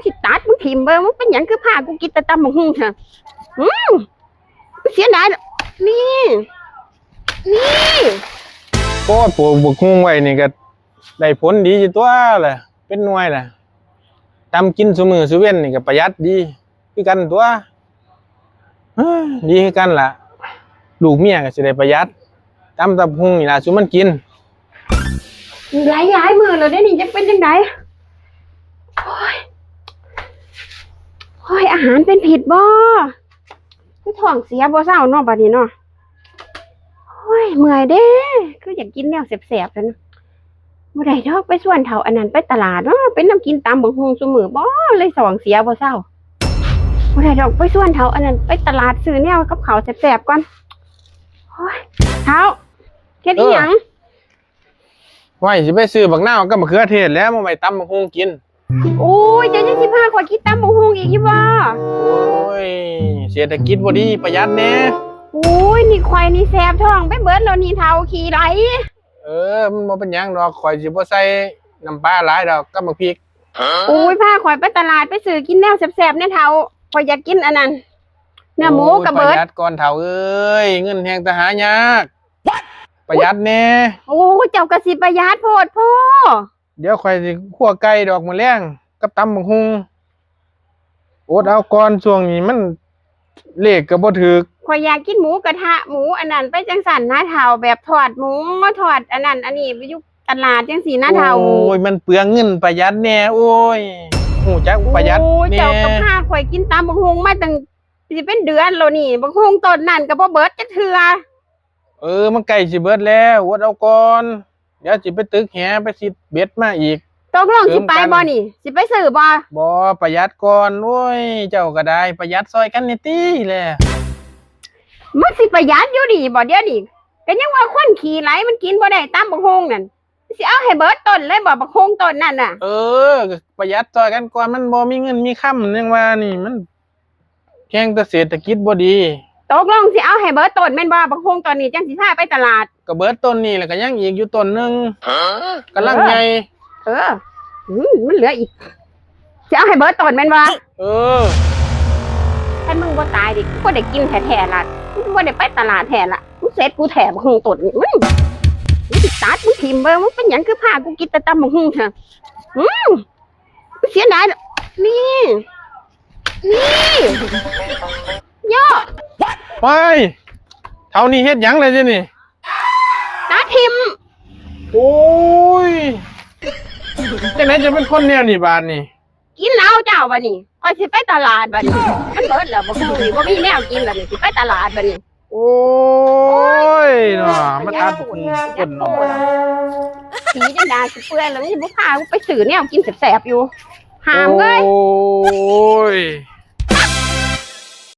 สิตัดมึงถิ่มเบอร์มึงเป็นหยังคือพากูกินแต่ตำบักหุ่งเถอะเสียดายนี่โอ้ปลูกบักหุ่งไว้นี่ก็ได้ผลดีอยู่ตัวแหละเป็นหน่วยน่ะตำกินซุมื้อซุเว้นนี่ก็ประหยัดดีคือกันตัวดีคือกันล่ะลูกเมียก็สิได้ประหยัดตำบักหุ่งนี่ล่ะซุมันกินหลายมือแล้วได้นี่จะเป็นจังไดโอ้ยอาหารเป็นผิดบ่คือท้องเสียบ่เศร้าเนาะบัดนี้เนาะโอ้ยเมื่อยเด้คืออยากกินแนวแสบๆแล้วนะบ่ได้ดอกไปส่วนเฒ่าอันนั้นไปตลาดเนาะเป็นน้ำกินตำบักหุ่งซุมื้อบ่เลยท้องเสียบ่เศร้าบ่ได้ดอกไปส่วนเฒ่าอันนั้นไปตลาดซื้อแนวกับข้าวแสบๆก่อนโอ้ยเฒ่าเฮ็ดอีหยังไว้สิไปซื้อบักนาวกับมะเขือเทศแล้วมาไว้ตำบักหุ่งกินโอ้ยจะยังสิพาข่อยกินตำบักหุ่งอีกอยู่บ่โอ้ยเศรษฐกิจบ่ดีประหยัดแน่โอ้ยนี่ข่อยนี่แสบท้องไปเบิดแล้วนี่เฒ่าขี้ไหลมันบ่เป็นหยังดอกข่อยสิบ่ใส่น้ำปลาหลายดอกกับบักพริกโอ้ยพาข่อยไปตลาดไปซื้อกินแนวแสบๆเนี่ยเฒ่าข่อยอยากกินอันนั้นเนื้อหมูกับเบิดประหยัดก่อนเฒ่าเอ้ยเงินแฮงแต่หายากประหยัดแน่โอ้เจ้าก็สิประหยัดโพดพ่อเดี๋ยวข่อยสิคั่วไก่ดอกมื้อแลงกับตำบักหุ่งอดเอาก่อนช่วงนี้มันเลขก็บ่ถูกข่อยอยากกินหมูกระทะหมูอันนั้นไปจังสั่นนะเฒ่าแบบทอดหมูทอดอันนั้นอันนี้ไปอยู่ตลาดจังซี่นะเฒ่าโอ้ยมันเปลืองเงินประหยัดแน่โอ้ยฮู้จักประหยัดแน่เจ้าก็พาข่อยกินตำบักหุ่งมาตั้งสิเป็นเดือนแล้วนี่บักหุ่งต้นนั้นก็บ่เบิดจักเทื่อมันใกล้สิเบิดแล้วอดเอาก่อนเดี๋ยวสิไปตึกแหไปสิเบ็ดมาอีกตกลงสิไปบ่นี่สิไปซื้อบ่ประหยัดก่อนโอ้ยเจ้าก็ได้ประหยัดซอยกันนี่ติแหละมันสิประหยัดอยู่ดีบ่เดี๋ยวนี้ก็ยังว่าคนขี้ไหลมันกินบ่ได้ตำบักหุ่งนั่นสิเอาให้เบิดต้นเลยบ่บักหุ่งต้นนั่นน่ะประหยัดซอยกันก่อนมันบ่มีเงินมีค่ำยังว่านี่มันแข่งแต่เศรษฐกิจบ่ดีตกลงสิเอาให้เบิดต้นแม่นบ่บักหุ่งตอนนี้จังสิพาไปตลาดก็เบิดต้นนี่แล้วก็ยังอีกอยู่ต้นนึงกำลังใหญ่มันเหลืออีกสิเอาให้เบิดต้นแม่นบ่ถ้ามึงบ่ตายดิกูบ่ได้กินแท้ๆล่ะกูบ่ได้ไปตลาดแท้ล่ะกูเสร็จกูแถบักหุ่งต้นนี่มึงสิตัดมึงถิ่มเบิ่มึงเป็นหยังคือพากูกินแต่ตำบักหุ่งเถอะเสียดายนี่ย่อไปเท่านี้เฮ็ดหยังเลยจ้ะนี่ตาทิมโอ้ยจังไหนจะเป็นคนแนวนี่บาดนี่กินแล้วเจ้าบัดนี้ข่อยสิไปตลาดบัดนี้มันเบิดแล้วบ่คือบ่มีแนวกินแล้วนี่สิไปตลาดบัดนี้โอ้ยเนาะมาตาตุกคนเนาะสีจังดาสิเปื่อยแล้วนี่บ่พากูไปซื้อแนวกินแซ่บๆอยู่ห้ามเอ้ยโอ้ย